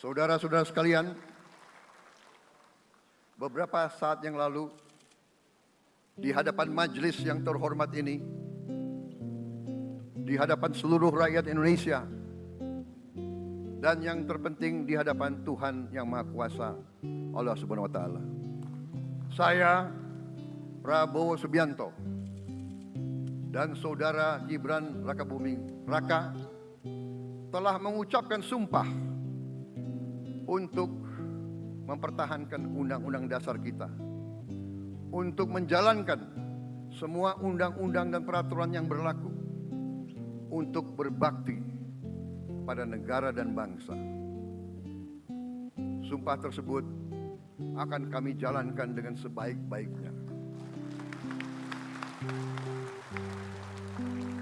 Saudara-saudara sekalian, beberapa saat yang lalu di hadapan majelis yang terhormat ini, di hadapan seluruh rakyat Indonesia, dan yang terpenting di hadapan Tuhan Yang Maha Kuasa, Allah Subhanahu wa Ta'ala, saya Prabowo Subianto dan saudara Gibran Rakabuming Raka telah mengucapkan sumpah untuk mempertahankan undang-undang dasar kita, untuk menjalankan semua undang-undang dan peraturan yang berlaku, untuk berbakti pada negara dan bangsa. Sumpah tersebut akan kami jalankan dengan sebaik-baiknya,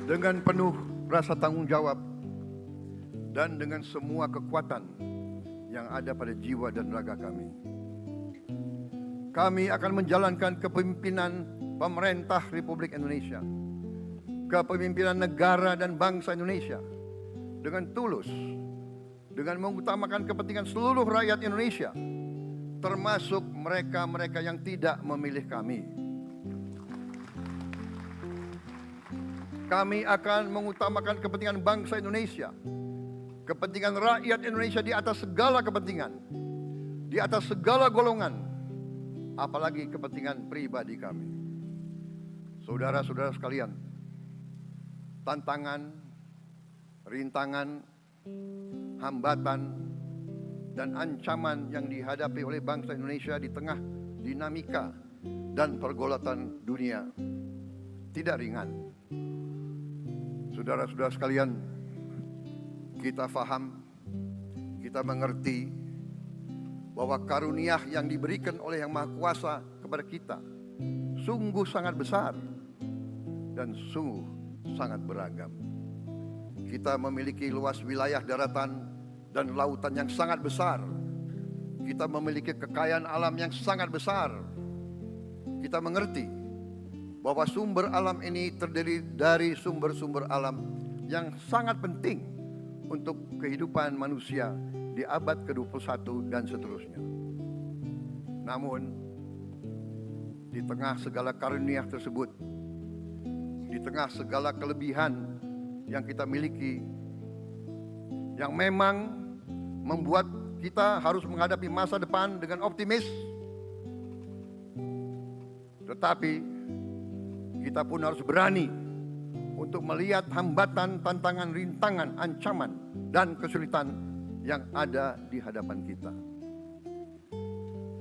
dengan penuh rasa tanggung jawab dan dengan semua kekuatan yang ada pada jiwa dan raga kami. Kami akan menjalankan kepemimpinan pemerintah Republik Indonesia, kepemimpinan negara dan bangsa Indonesia dengan tulus, dengan mengutamakan kepentingan seluruh rakyat Indonesia, termasuk mereka-mereka yang tidak memilih kami. Kami akan mengutamakan kepentingan bangsa Indonesia, kepentingan rakyat Indonesia di atas segala kepentingan, di atas segala golongan, apalagi kepentingan pribadi kami. Saudara-saudara sekalian, tantangan, rintangan, hambatan, dan ancaman yang dihadapi oleh bangsa Indonesia di tengah dinamika dan pergolatan dunia tidak ringan. Saudara-saudara sekalian, kita faham, kita mengerti bahwa karunia yang diberikan oleh Yang Maha Kuasa kepada kita sungguh sangat besar dan sungguh sangat beragam. Kita memiliki luas wilayah daratan dan lautan yang sangat besar. Kita memiliki kekayaan alam yang sangat besar. Kita mengerti bahwa sumber alam ini terdiri dari sumber-sumber alam yang sangat penting untuk kehidupan manusia di abad ke-21 dan seterusnya. Namun, di tengah segala karunia tersebut, di tengah segala kelebihan yang kita miliki, yang memang membuat kita harus menghadapi masa depan dengan optimis, tetapi kita pun harus berani untuk melihat hambatan, tantangan, rintangan, ancaman, dan kesulitan yang ada di hadapan kita.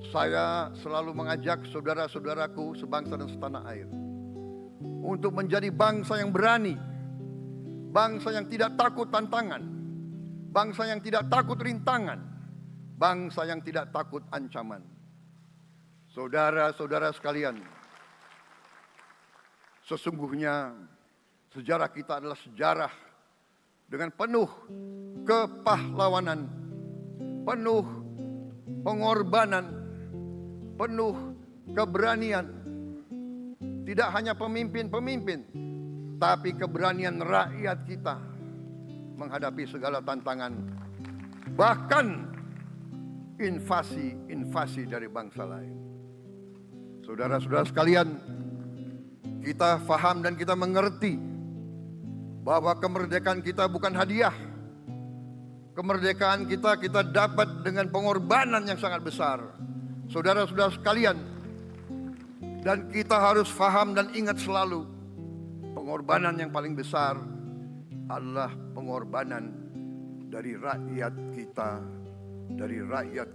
Saya selalu mengajak saudara-saudaraku sebangsa dan setanah air untuk menjadi bangsa yang berani, bangsa yang tidak takut tantangan, bangsa yang tidak takut rintangan, bangsa yang tidak takut ancaman. Saudara-saudara sekalian, sesungguhnya sejarah kita adalah sejarah dengan penuh kepahlawanan, penuh pengorbanan, penuh keberanian. Tidak hanya pemimpin-pemimpin, tapi keberanian rakyat kita menghadapi segala tantangan, bahkan invasi dari bangsa lain. Saudara-saudara sekalian, kita faham dan kita mengerti bahwa kemerdekaan kita bukan hadiah. Kemerdekaan kita dapat dengan pengorbanan yang sangat besar. Saudara-saudara sekalian, dan kita harus faham dan ingat selalu, pengorbanan yang paling besar adalah pengorbanan dari rakyat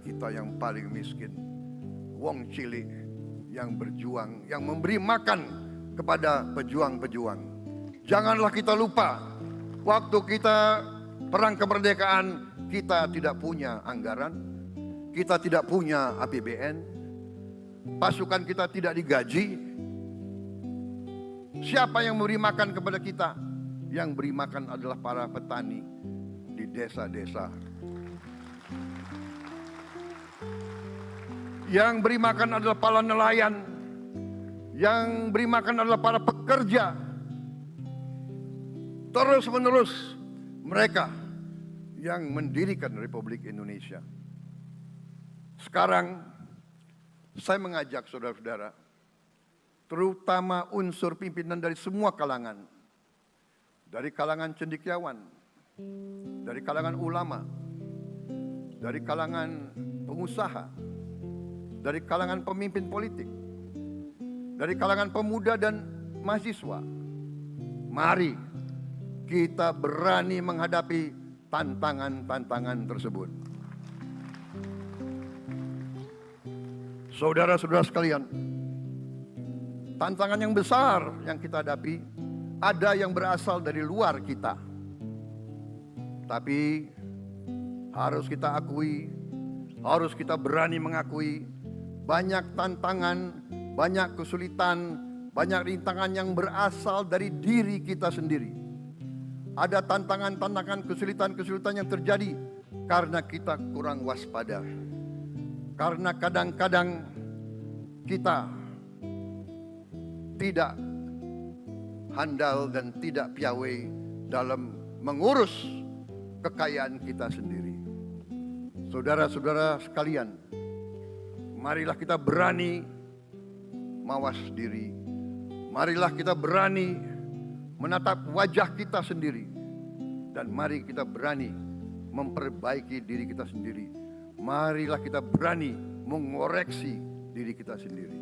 kita yang paling miskin. Wong cilik yang berjuang, yang memberi makan kepada pejuang-pejuang. Janganlah kita lupa, waktu kita perang kemerdekaan, kita tidak punya anggaran, kita tidak punya APBN, pasukan kita tidak digaji. Siapa yang memberi makan kepada kita? Yang beri makan adalah para petani di desa-desa. Yang beri makan adalah para nelayan. Yang beri makan adalah para pekerja. Terus menerus mereka yang mendirikan Republik Indonesia. Sekarang saya mengajak saudara-saudara, terutama unsur pimpinan dari semua kalangan, dari kalangan cendekiawan, dari kalangan ulama, dari kalangan pengusaha, dari kalangan pemimpin politik, dari kalangan pemuda dan mahasiswa. Mari kita berani menghadapi tantangan-tantangan tersebut. Saudara-saudara sekalian, tantangan yang besar yang kita hadapi ada yang berasal dari luar kita. Tapi harus kita akui, harus kita berani mengakui, banyak tantangan, banyak kesulitan, banyak rintangan yang berasal dari diri kita sendiri. Ada tantangan-tantangan, kesulitan-kesulitan yang terjadi karena kita kurang waspada. Karena kadang-kadang kita tidak handal dan tidak piawai dalam mengurus kekayaan kita sendiri. Saudara-saudara sekalian, marilah kita berani mawas diri. Marilah kita berani menatap wajah kita sendiri. Dan mari kita berani memperbaiki diri kita sendiri. Marilah kita berani mengoreksi diri kita sendiri.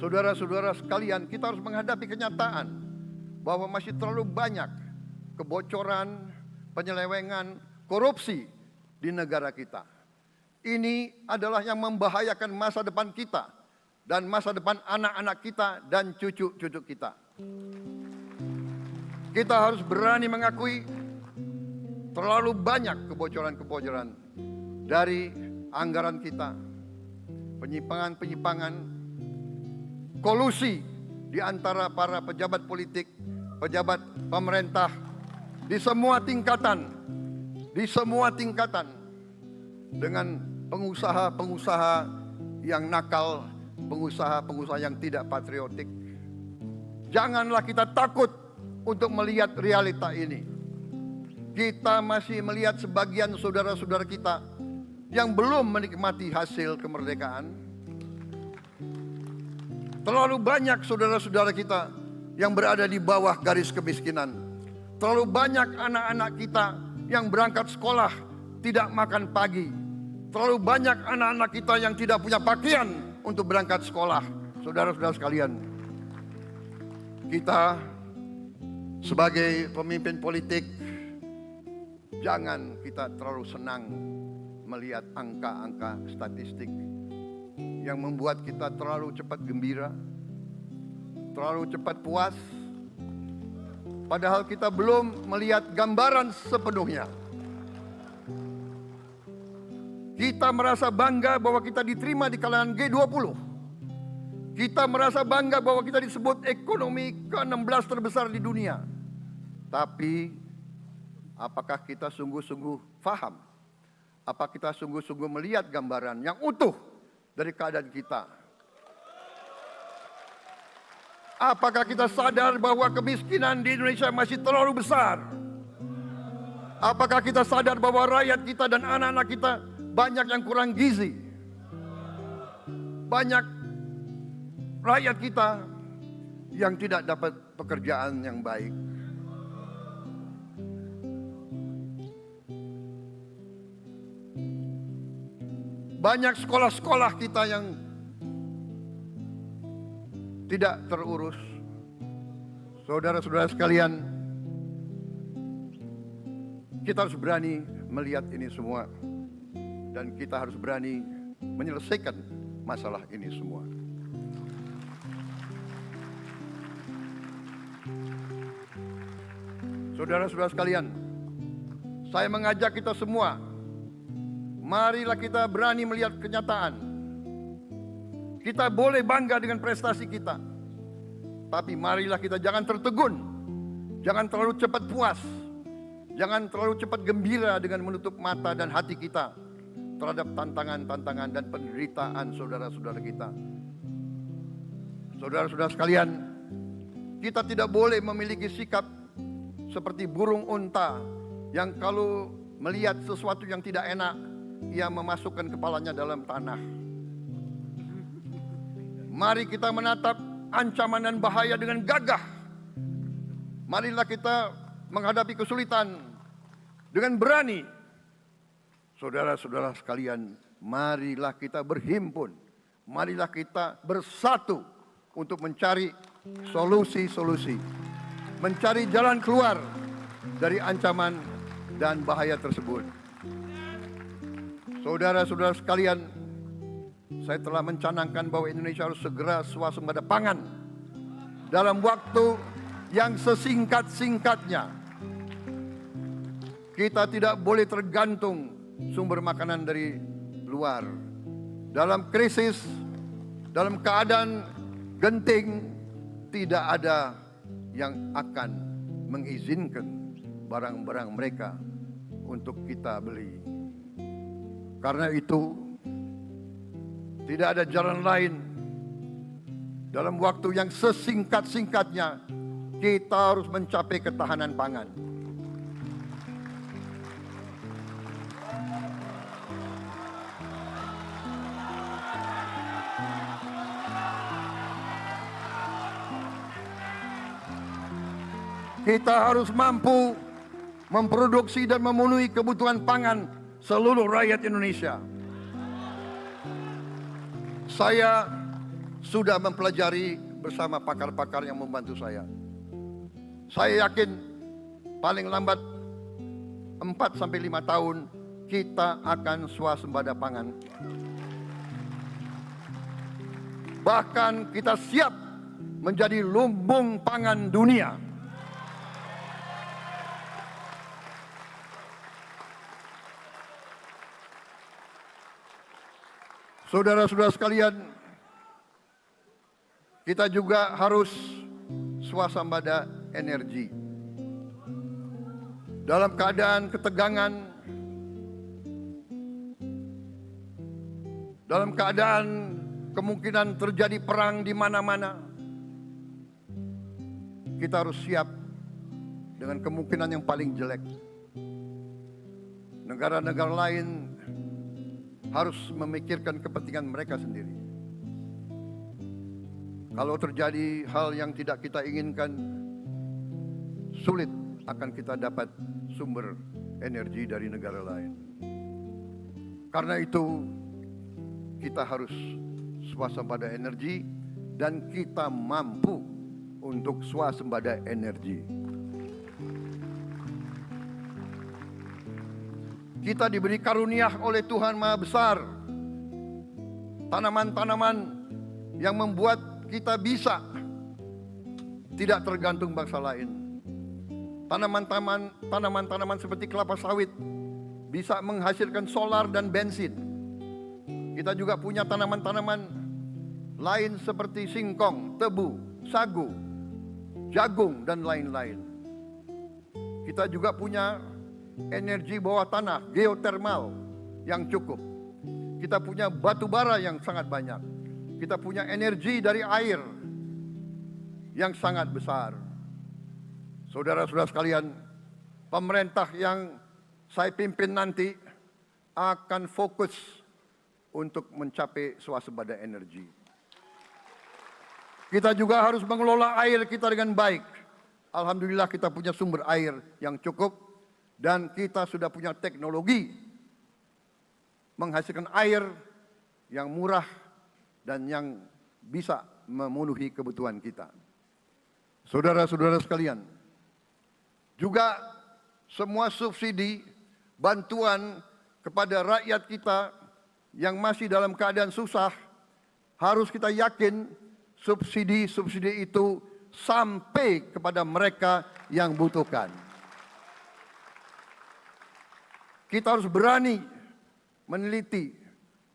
Saudara-saudara sekalian, kita harus menghadapi kenyataan bahwa masih terlalu banyak kebocoran, penyelewengan, korupsi di negara kita. Ini adalah yang membahayakan masa depan kita dan masa depan anak-anak kita dan cucu-cucu kita. Kita harus berani mengakui terlalu banyak kebocoran-kebocoran dari anggaran kita, penyimpangan-penyimpangan, kolusi di antara para pejabat politik, pejabat pemerintah di semua tingkatan, dengan pengusaha-pengusaha yang nakal, pengusaha-pengusaha yang tidak patriotik. Janganlah kita takut untuk melihat realita ini. Kita masih melihat sebagian saudara-saudara kita yang belum menikmati hasil kemerdekaan. Terlalu banyak saudara-saudara kita yang berada di bawah garis kemiskinan. Terlalu banyak anak-anak kita yang berangkat sekolah tidak makan pagi. Terlalu banyak anak-anak kita yang tidak punya pakaian untuk berangkat sekolah. Saudara-saudara sekalian, kita sebagai pemimpin politik, jangan kita terlalu senang melihat angka-angka statistik yang membuat kita terlalu cepat gembira, terlalu cepat puas, padahal kita belum melihat gambaran sepenuhnya. Kita merasa bangga bahwa kita diterima di kalangan G20. Kita merasa bangga bahwa kita disebut ekonomi ke-16 terbesar di dunia. Tapi apakah kita sungguh-sungguh paham? Apa kita sungguh-sungguh melihat gambaran yang utuh dari keadaan kita? Apakah kita sadar bahwa kemiskinan di Indonesia masih terlalu besar? Apakah kita sadar bahwa rakyat kita dan anak-anak kita banyak yang kurang gizi? Banyak rakyat kita yang tidak dapat pekerjaan yang baik. Banyak sekolah-sekolah kita yang tidak terurus. Saudara-saudara sekalian, kita harus berani melihat ini semua. Dan kita harus berani menyelesaikan masalah ini semua. Saudara-saudara sekalian, saya mengajak kita semua, marilah kita berani melihat kenyataan. Kita boleh bangga dengan prestasi kita, tapi marilah kita jangan tertegun, jangan terlalu cepat puas, jangan terlalu cepat gembira dengan menutup mata dan hati kita terhadap tantangan-tantangan dan penderitaan saudara-saudara kita. Saudara-saudara sekalian, kita tidak boleh memiliki sikap seperti burung unta yang kalau melihat sesuatu yang tidak enak, ia memasukkan kepalanya dalam tanah. Mari kita menatap ancaman dan bahaya dengan gagah. Marilah kita menghadapi kesulitan dengan berani. Saudara-saudara sekalian, marilah kita berhimpun. Marilah kita bersatu untuk mencari solusi-solusi, mencari jalan keluar dari ancaman dan bahaya tersebut. Saudara-saudara sekalian, saya telah mencanangkan bahwa Indonesia harus segera swasembada pangan dalam waktu yang sesingkat-singkatnya. Kita tidak boleh tergantung sumber makanan dari luar. Dalam krisis, dalam keadaan genting, tidak ada yang akan mengizinkan barang-barang mereka untuk kita beli. Karena itu, tidak ada jalan lain. Dalam waktu yang sesingkat-singkatnya, kita harus mencapai ketahanan pangan. Kita harus mampu memproduksi dan memenuhi kebutuhan pangan seluruh rakyat Indonesia. Saya sudah mempelajari bersama pakar-pakar yang membantu saya. Saya yakin paling lambat 4 sampai 5 tahun kita akan swasembada pangan. Bahkan kita siap menjadi lumbung pangan dunia. Saudara-saudara sekalian, kita juga harus swasembada energi. Dalam keadaan ketegangan, dalam keadaan kemungkinan terjadi perang di mana-mana, kita harus siap dengan kemungkinan yang paling jelek. Negara-negara lain harus memikirkan kepentingan mereka sendiri. Kalau terjadi hal yang tidak kita inginkan, sulit akan kita dapat sumber energi dari negara lain. Karena itu, kita harus swasembada energi dan kita mampu untuk swasembada energi. Kita diberi karunia oleh Tuhan Maha Besar, tanaman-tanaman yang membuat kita bisa tidak tergantung bangsa lain. Tanaman-tanaman seperti kelapa sawit bisa menghasilkan solar dan bensin. Kita juga punya tanaman-tanaman lain seperti singkong, tebu, sagu, jagung, dan lain-lain. Kita juga punya energi bawah tanah, geotermal yang cukup. Kita punya batu bara yang sangat banyak. Kita punya energi dari air yang sangat besar. Saudara-saudara sekalian, pemerintah yang saya pimpin nanti akan fokus untuk mencapai swasembada energi. Kita juga harus mengelola air kita dengan baik. Alhamdulillah kita punya sumber air yang cukup. Dan kita sudah punya teknologi menghasilkan air yang murah dan yang bisa memenuhi kebutuhan kita. Saudara-saudara sekalian, juga semua subsidi, bantuan kepada rakyat kita yang masih dalam keadaan susah, harus kita yakin subsidi-subsidi itu sampai kepada mereka yang butuhkan. Kita harus berani meneliti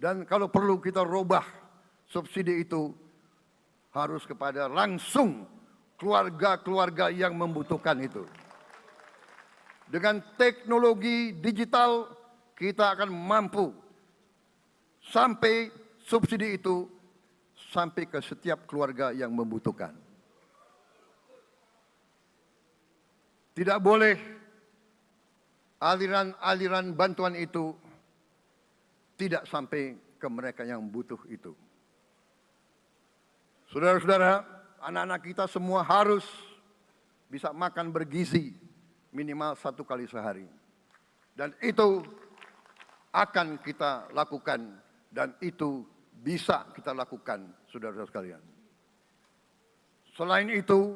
dan kalau perlu kita robah subsidi itu harus kepada langsung keluarga-keluarga yang membutuhkan itu. Dengan teknologi digital kita akan mampu sampai subsidi itu sampai ke setiap keluarga yang membutuhkan. Tidak boleh aliran-aliran bantuan itu tidak sampai ke mereka yang butuh itu. Saudara-saudara, anak-anak kita semua harus bisa makan bergizi minimal 1 kali sehari. Dan itu akan kita lakukan dan itu bisa kita lakukan, saudara-saudara sekalian. Selain itu,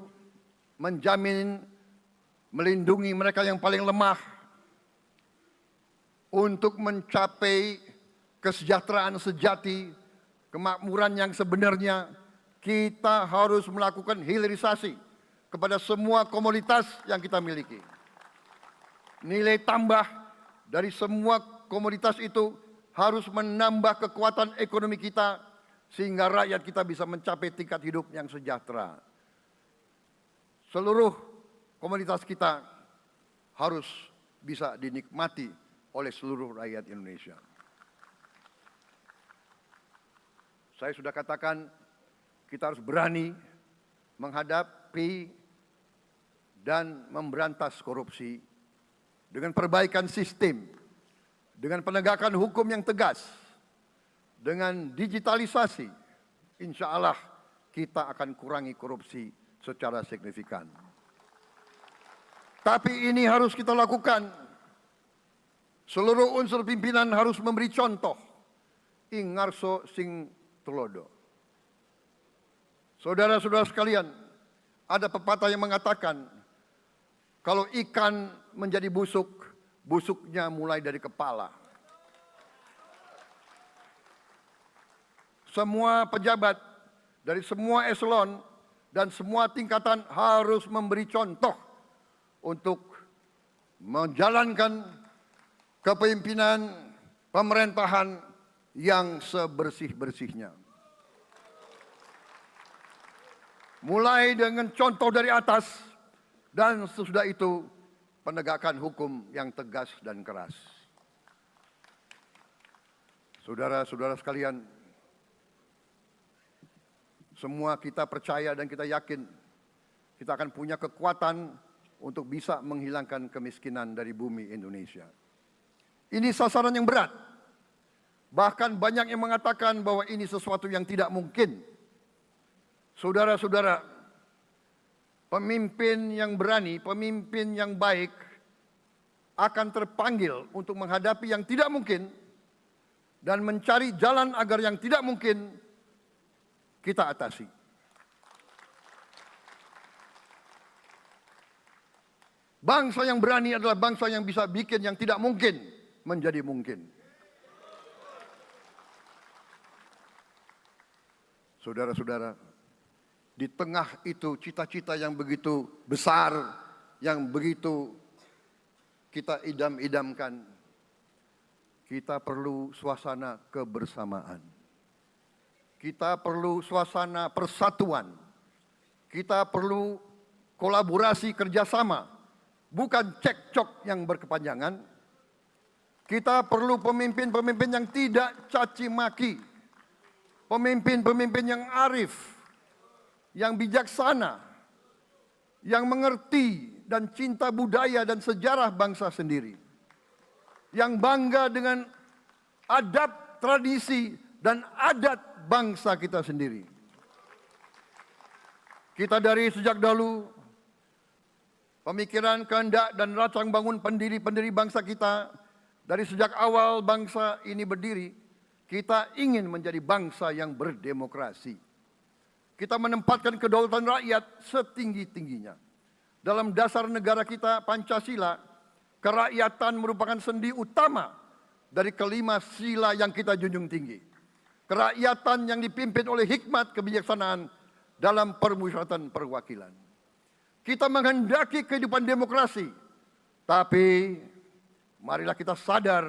menjamin melindungi mereka yang paling lemah untuk mencapai kesejahteraan sejati, kemakmuran yang sebenarnya, kita harus melakukan hilirisasi kepada semua komoditas yang kita miliki. Nilai tambah dari semua komoditas itu harus menambah kekuatan ekonomi kita sehingga rakyat kita bisa mencapai tingkat hidup yang sejahtera. Seluruh komoditas kita harus bisa dinikmati oleh seluruh rakyat Indonesia. Saya sudah katakan kita harus berani menghadapi dan memberantas korupsi dengan perbaikan sistem, dengan penegakan hukum yang tegas, dengan digitalisasi. Insya Allah kita akan kurangi korupsi secara signifikan. Tapi ini harus kita lakukan. Seluruh unsur pimpinan harus memberi contoh. Ing ngarso sing tulodo. Saudara-saudara sekalian, ada pepatah yang mengatakan, kalau ikan menjadi busuk, busuknya mulai dari kepala. Semua pejabat dari semua eselon dan semua tingkatan harus memberi contoh untuk menjalankan kepemimpinan pemerintahan yang sebersih-bersihnya. Mulai dengan contoh dari atas dan sesudah itu penegakan hukum yang tegas dan keras. Saudara-saudara sekalian, semua kita percaya dan kita yakin kita akan punya kekuatan untuk bisa menghilangkan kemiskinan dari bumi Indonesia. Ini sasaran yang berat. Bahkan banyak yang mengatakan bahwa ini sesuatu yang tidak mungkin. Saudara-saudara, pemimpin yang berani, pemimpin yang baik akan terpanggil untuk menghadapi yang tidak mungkin dan mencari jalan agar yang tidak mungkin kita atasi. Bangsa yang berani adalah bangsa yang bisa bikin yang tidak mungkin menjadi mungkin. Saudara-saudara, di tengah itu cita-cita yang begitu besar, yang begitu kita idam-idamkan, kita perlu suasana kebersamaan. Kita perlu suasana persatuan. Kita perlu kolaborasi kerjasama, bukan cekcok yang berkepanjangan. Kita perlu pemimpin-pemimpin yang tidak caci maki, pemimpin-pemimpin yang arif, yang bijaksana, yang mengerti dan cinta budaya dan sejarah bangsa sendiri, yang bangga dengan adab, tradisi, dan adat bangsa kita sendiri. Kita dari sejak dahulu, pemikiran, kehendak, dan rancang bangun pendiri-pendiri bangsa kita, dari sejak awal bangsa ini berdiri, kita ingin menjadi bangsa yang berdemokrasi. Kita menempatkan kedaulatan rakyat setinggi-tingginya. Dalam dasar negara kita, Pancasila, kerakyatan merupakan sendi utama dari kelima sila yang kita junjung tinggi. Kerakyatan yang dipimpin oleh hikmat kebijaksanaan dalam permusyawaratan perwakilan. Kita menghendaki kehidupan demokrasi, tapi marilah kita sadar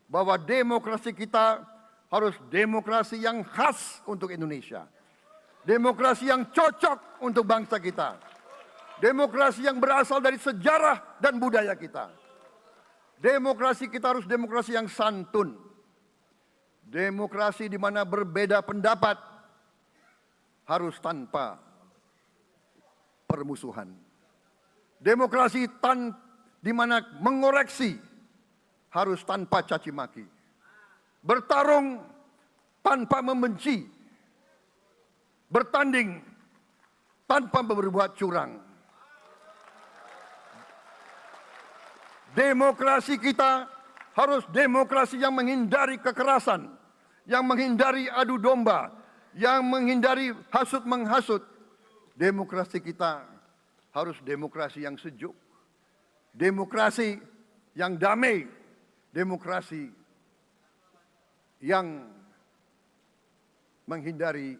bahwa demokrasi kita harus demokrasi yang khas untuk Indonesia. Demokrasi yang cocok untuk bangsa kita. Demokrasi yang berasal dari sejarah dan budaya kita. Demokrasi kita harus demokrasi yang santun. Demokrasi di mana berbeda pendapat harus tanpa permusuhan. Demokrasi di mana mengoreksi harus tanpa caci maki. Bertarung tanpa membenci. Bertanding tanpa berbuat curang. Demokrasi kita harus demokrasi yang menghindari kekerasan, yang menghindari adu domba, yang menghindari hasut menghasut. Demokrasi kita harus demokrasi yang sejuk, demokrasi yang damai, demokrasi yang menghindari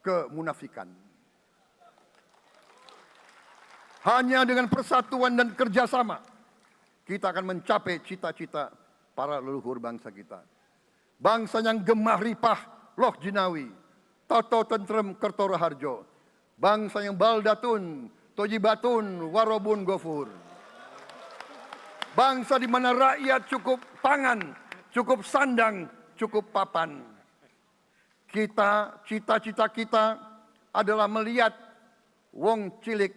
kemunafikan. Hanya dengan persatuan dan kerjasama kita akan mencapai cita-cita para leluhur bangsa kita. Bangsa yang gemah ripah loh jinawi, toto tentrem kertoro harjo. Bangsa yang baldatun, tojibatun, warobun gofur. Bangsa di mana rakyat cukup pangan, cukup sandang, cukup papan. Cita-cita kita adalah melihat wong cilik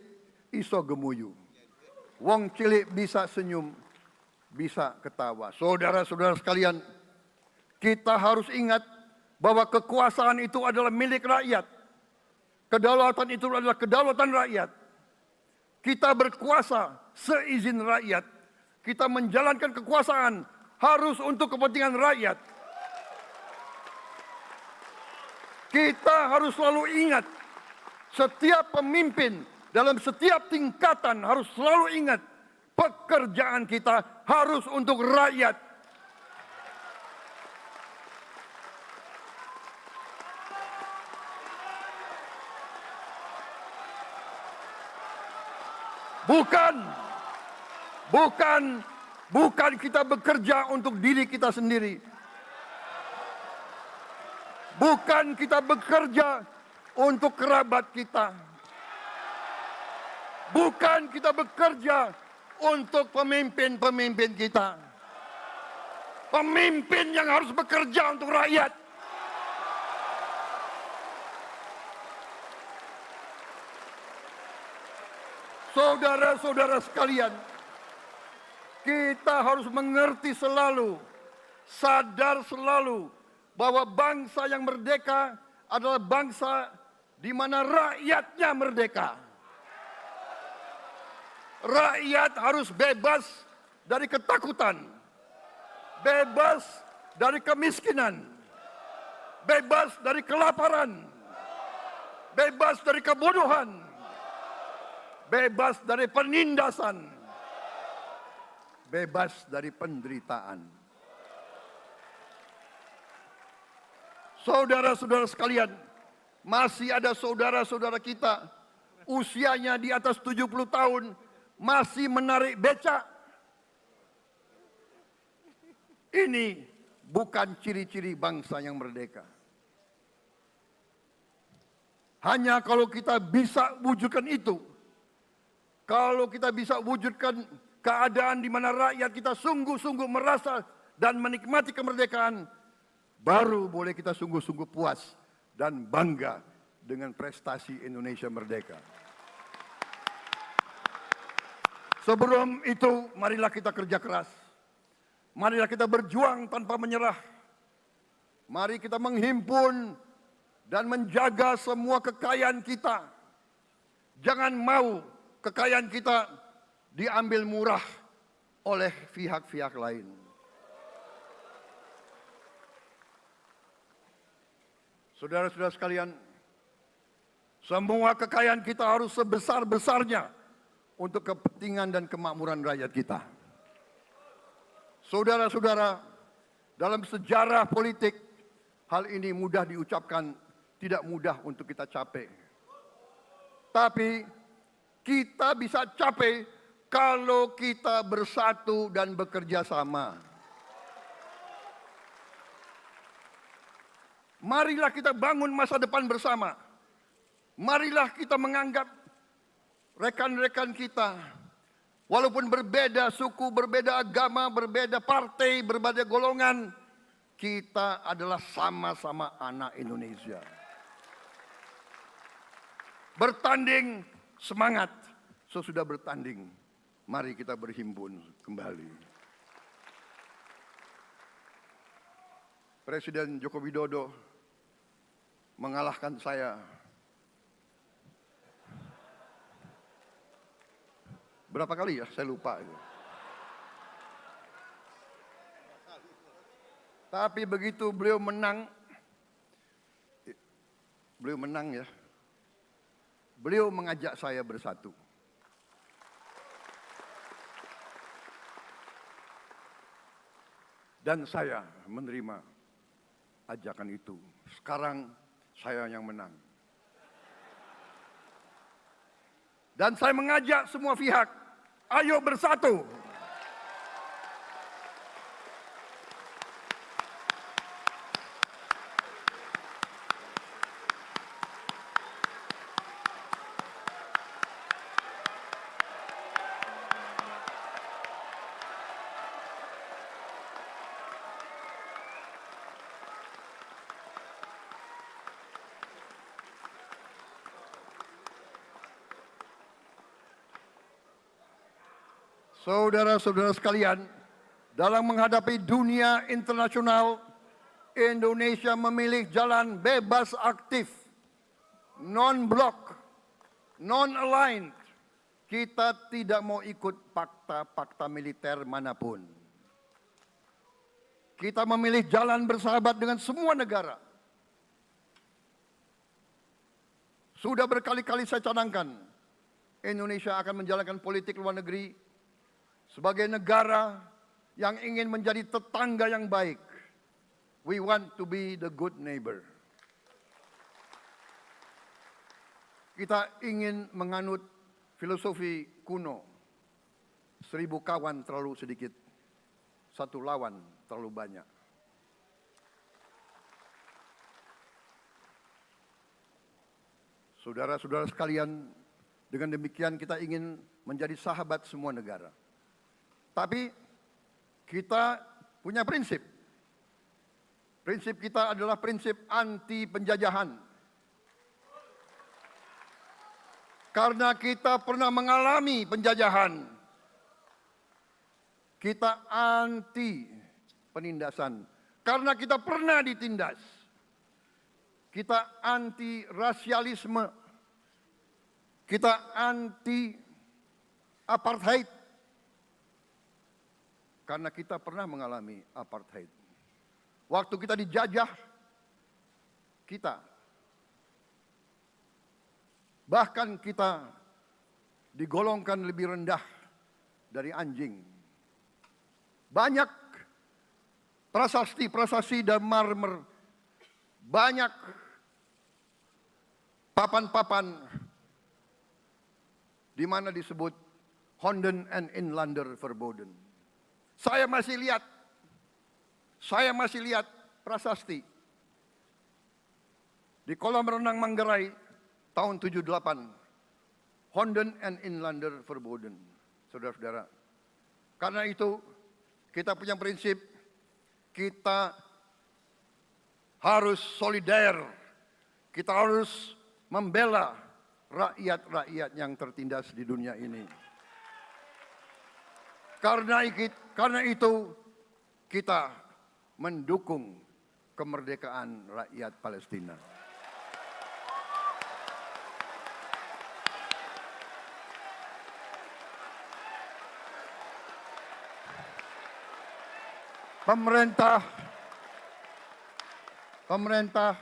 iso gemuyu. Wong cilik bisa senyum, bisa ketawa. Saudara-saudara sekalian, kita harus ingat bahwa kekuasaan itu adalah milik rakyat. Kedaulatan itu adalah kedaulatan rakyat. Kita berkuasa seizin rakyat. Kita menjalankan kekuasaan harus untuk kepentingan rakyat. Kita harus selalu ingat, setiap pemimpin dalam setiap tingkatan harus selalu ingat, pekerjaan kita harus untuk rakyat. Bukan kita bekerja untuk diri kita sendiri. Bukan kita bekerja untuk kerabat kita. Bukan kita bekerja untuk pemimpin-pemimpin kita. Pemimpin yang harus bekerja untuk rakyat. Saudara-saudara sekalian, kita harus mengerti selalu, sadar selalu bahwa bangsa yang merdeka adalah bangsa di mana rakyatnya merdeka. Rakyat harus bebas dari ketakutan, bebas dari kemiskinan, bebas dari kelaparan, bebas dari kebodohan, bebas dari penindasan, bebas dari penderitaan. Saudara-saudara sekalian, masih ada saudara-saudara kita usianya di atas 70 tahun masih menarik becak. Ini bukan ciri-ciri bangsa yang merdeka. Hanya kalau kita bisa wujudkan itu, kalau kita bisa wujudkan keadaan di mana rakyat kita sungguh-sungguh merasa dan menikmati kemerdekaan, baru boleh kita sungguh-sungguh puas dan bangga dengan prestasi Indonesia merdeka. Sebelum itu, marilah kita kerja keras. Marilah kita berjuang tanpa menyerah. Mari kita menghimpun dan menjaga semua kekayaan kita. Jangan mau kekayaan kita diambil murah oleh pihak-pihak lain. Saudara-saudara sekalian, semua kekayaan kita harus sebesar-besarnya untuk kepentingan dan kemakmuran rakyat kita. Saudara-saudara, dalam sejarah politik, hal ini mudah diucapkan, tidak mudah untuk kita capai. Tapi kita bisa capai kalau kita bersatu dan bekerja sama. Marilah kita bangun masa depan bersama. Marilah kita menganggap rekan-rekan kita, walaupun berbeda suku, berbeda agama, berbeda partai, berbeda golongan, kita adalah sama-sama anak Indonesia. Bertanding semangat, sesudah bertanding, mari kita berhimpun kembali. Presiden Joko Widodo mengalahkan saya berapa kali ya, saya lupa. Tapi begitu beliau menang ya, beliau mengajak saya bersatu. Dan saya menerima ajakan itu. Sekarang saya yang menang. Dan saya mengajak semua pihak, ayo bersatu. Saudara-saudara sekalian, dalam menghadapi dunia internasional, Indonesia memilih jalan bebas aktif, non-blok, non-aligned. Kita tidak mau ikut fakta-fakta militer manapun. Kita memilih jalan bersahabat dengan semua negara. Sudah berkali-kali saya cadangkan, Indonesia akan menjalankan politik luar negeri sebagai negara yang ingin menjadi tetangga yang baik. We want to be the good neighbor. Kita ingin menganut filosofi kuno. 1000 kawan terlalu sedikit, 1 lawan terlalu banyak. Saudara-saudara sekalian, dengan demikian kita ingin menjadi sahabat semua negara. Tapi kita punya prinsip. Prinsip kita adalah prinsip anti penjajahan. Karena kita pernah mengalami penjajahan. Kita anti penindasan. Karena kita pernah ditindas. Kita anti rasialisme. Kita anti apartheid. Karena kita pernah mengalami apartheid. Waktu kita dijajah, bahkan kita digolongkan lebih rendah dari anjing. Banyak prasasti dan marmer, banyak papan-papan di mana disebut Honden en Inlander Verboden. Saya masih lihat prasasti di kolam renang Manggarai tahun 78. Honden en Inlander Verboden, saudara-saudara. Karena itu kita punya prinsip, kita harus solider, kita harus membela rakyat-rakyat yang tertindas di dunia ini. Karena itu kita mendukung kemerdekaan rakyat Palestina. Pemerintah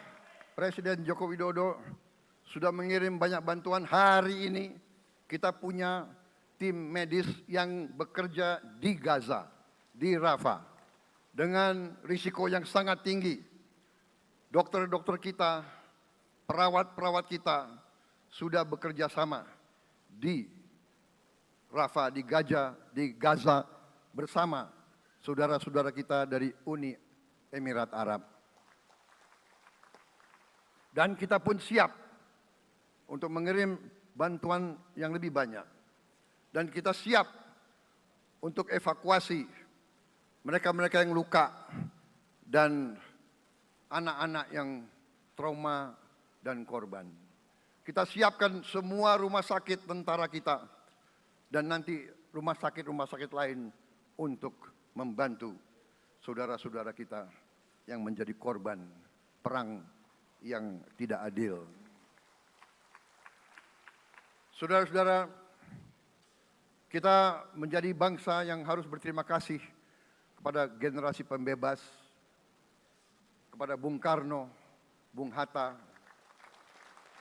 Presiden Joko Widodo sudah mengirim banyak bantuan. Hari ini kita punya tim medis yang bekerja di Gaza, di Rafah, dengan risiko yang sangat tinggi. Dokter-dokter kita, perawat-perawat kita sudah bekerja sama di Rafah, di Gaza bersama saudara-saudara kita dari Uni Emirat Arab. Dan kita pun siap untuk mengirim bantuan yang lebih banyak. Dan kita siap untuk evakuasi mereka-mereka yang luka dan anak-anak yang trauma dan korban. Kita siapkan semua rumah sakit tentara kita dan nanti rumah sakit lain untuk membantu saudara-saudara kita yang menjadi korban perang yang tidak adil. Saudara-saudara, kita menjadi bangsa yang harus berterima kasih kepada generasi pembebas, kepada Bung Karno, Bung Hatta,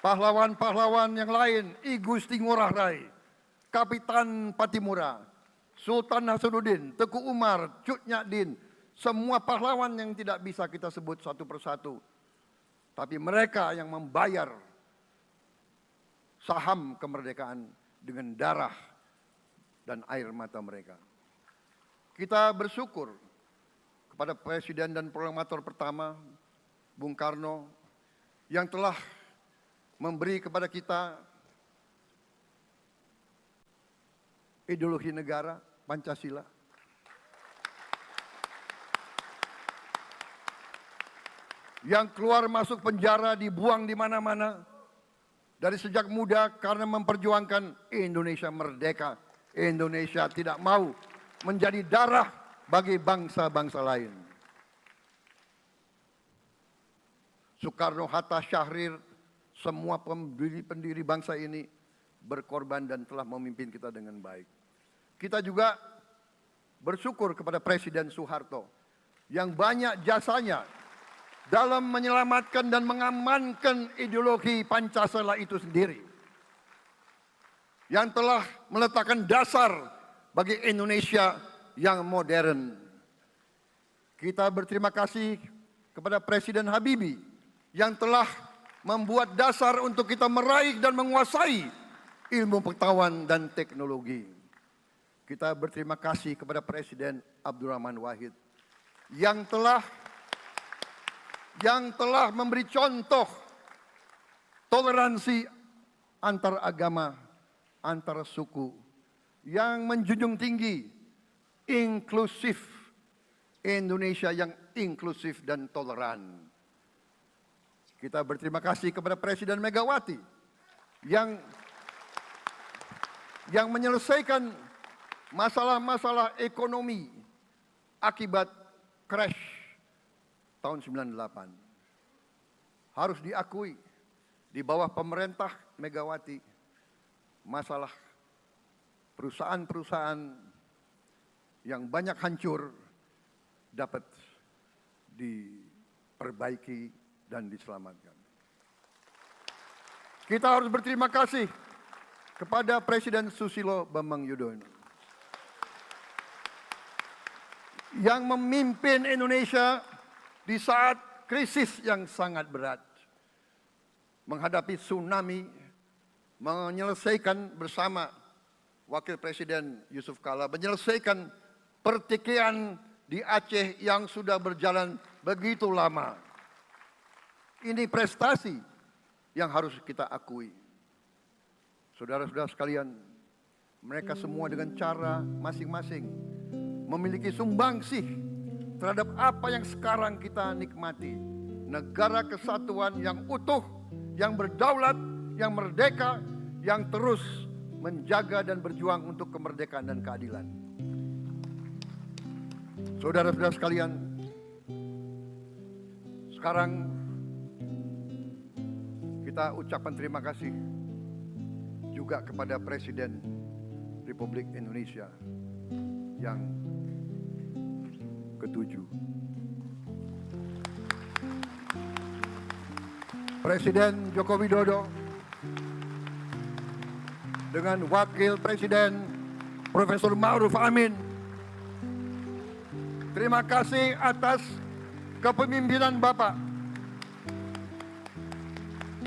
pahlawan-pahlawan yang lain, I Gusti Ngurah Rai, Kapitan Patimura, Sultan Hasanuddin, Teku Umar, Cut Nyak Din, semua pahlawan yang tidak bisa kita sebut satu persatu. Tapi mereka yang membayar saham kemerdekaan dengan darah dan air mata mereka. Kita bersyukur kepada Presiden dan Proklamator pertama, Bung Karno, yang telah memberi kepada kita ideologi negara, Pancasila. Yang keluar masuk penjara, dibuang di mana-mana dari sejak muda karena memperjuangkan Indonesia merdeka. Indonesia tidak mau menjadi darah bagi bangsa-bangsa lain. Soekarno, Hatta, Syahrir, semua pendiri bangsa ini berkorban dan telah memimpin kita dengan baik. Kita juga bersyukur kepada Presiden Soeharto yang banyak jasanya dalam menyelamatkan dan mengamankan ideologi Pancasila itu sendiri, yang telah meletakkan dasar bagi Indonesia yang modern. Kita berterima kasih kepada Presiden Habibie yang telah membuat dasar untuk kita meraih dan menguasai ilmu pengetahuan dan teknologi. Kita berterima kasih kepada Presiden Abdurrahman Wahid yang telah memberi contoh toleransi antar agama, antar suku, yang menjunjung tinggi inklusif, Indonesia yang inklusif dan toleran. Kita berterima kasih kepada Presiden Megawati yang menyelesaikan masalah-masalah ekonomi akibat crash tahun 98. Harus diakui, di bawah pemerintah Megawati, masalah perusahaan-perusahaan yang banyak hancur dapat diperbaiki dan diselamatkan. Kita harus berterima kasih kepada Presiden Susilo Bambang Yudhoyono yang memimpin Indonesia di saat krisis yang sangat berat, menghadapi tsunami, menyelesaikan bersama Wakil Presiden Yusuf Kala, menyelesaikan pertikaian di Aceh yang sudah berjalan begitu lama. Ini prestasi yang harus kita akui. Saudara-saudara sekalian, mereka semua dengan cara masing-masing memiliki sumbangsih terhadap apa yang sekarang kita nikmati. Negara kesatuan yang utuh, yang berdaulat, yang merdeka, yang terus menjaga dan berjuang untuk kemerdekaan dan keadilan. Saudara-saudara sekalian, sekarang kita ucapkan terima kasih juga kepada Presiden Republik Indonesia yang ke-7. Presiden Joko Widodo dengan Wakil Presiden Profesor Ma'ruf Amin. Terima kasih atas kepemimpinan Bapak.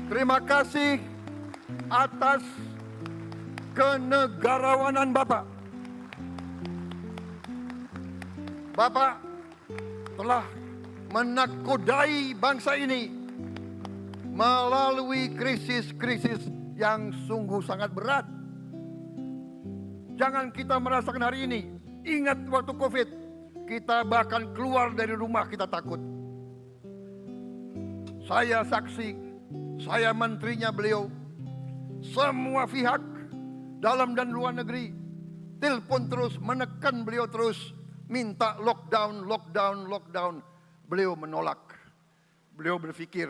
Terima kasih atas kenegarawanan Bapak. Bapak telah menakodai bangsa ini melalui krisis-krisis yang sungguh sangat berat. Jangan kita merasakan hari ini. Ingat waktu COVID, kita bahkan keluar dari rumah kita takut. Saya saksi, saya menterinya beliau, semua pihak dalam dan luar negeri telepon terus, menekan beliau terus, minta lockdown, lockdown, lockdown. Beliau menolak. Beliau berpikir,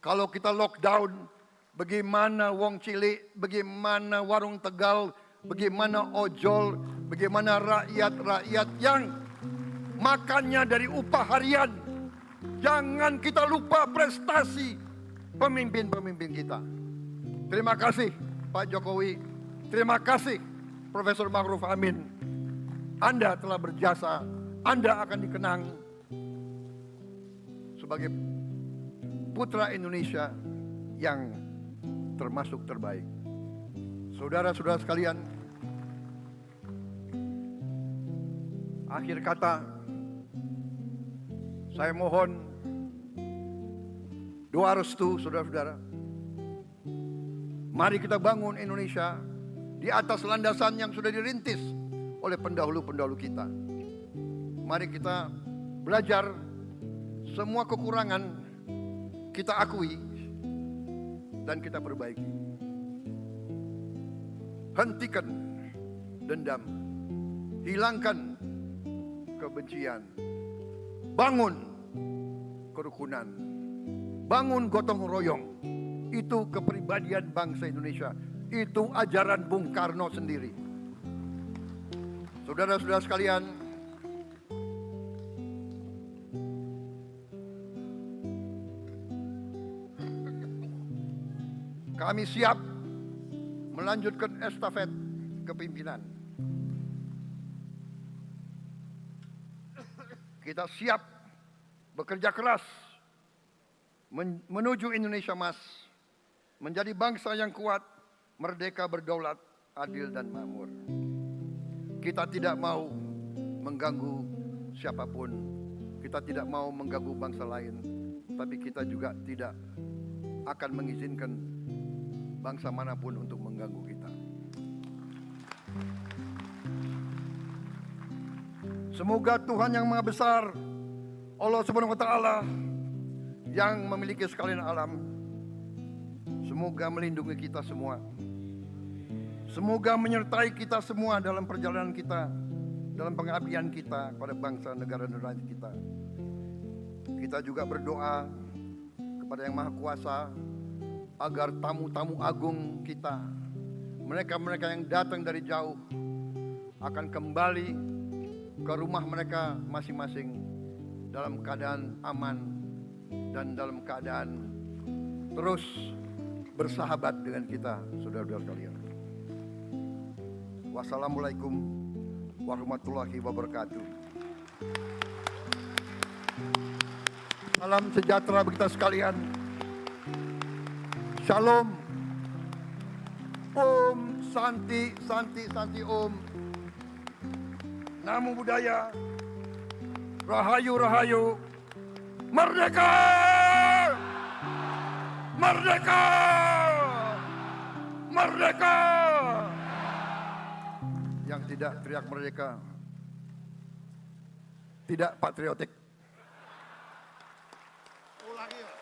kalau kita lockdown, bagaimana wong cilik, bagaimana warung Tegal, bagaimana ojol, bagaimana rakyat-rakyat yang makannya dari upah harian. Jangan kita lupa prestasi pemimpin-pemimpin kita. Terima kasih Pak Jokowi, terima kasih Profesor Ma'ruf Amin. Anda telah berjasa, Anda akan dikenang sebagai putra Indonesia yang termasuk terbaik. Saudara-saudara sekalian, akhir kata, saya mohon doa restu saudara-saudara. Mari kita bangun Indonesia di atas landasan yang sudah dirintis oleh pendahulu-pendahulu kita. Mari kita belajar, semua kekurangan kita akui dan kita perbaiki. Hentikan dendam, hilangkan kebencian, bangun kerukunan, bangun gotong royong. Itu kepribadian bangsa Indonesia, itu ajaran Bung Karno sendiri. Saudara-saudara sekalian, kami siap melanjutkan estafet kepimpinan. Kita siap bekerja keras menuju Indonesia Emas, menjadi bangsa yang kuat, merdeka, berdaulat, adil dan makmur. Kita tidak mau mengganggu siapapun, kita tidak mau mengganggu bangsa lain, tapi kita juga tidak akan mengizinkan bangsa manapun untuk mengganggu kita. Semoga Tuhan yang Maha Besar, Allah Subhanahu wa Ta'ala, yang memiliki sekalian alam, semoga melindungi kita semua. Semoga menyertai kita semua dalam perjalanan kita, dalam pengabdian kita pada bangsa, negara, dan rakyat kita. Kita juga berdoa kepada Yang Maha Kuasa agar tamu-tamu agung kita, mereka-mereka yang datang dari jauh, akan kembali ke rumah mereka masing-masing dalam keadaan aman dan dalam keadaan terus bersahabat dengan kita, saudara-saudara sekalian. Wassalamualaikum warahmatullahi wabarakatuh. Salam sejahtera bagi kita sekalian. Shalom. Om Santi, Santi, Santi Om. Namo Buddhaya. Rahayu, Rahayu. Merdeka! Merdeka! Merdeka! Yang tidak teriak merdeka tidak patriotik. Ulangi.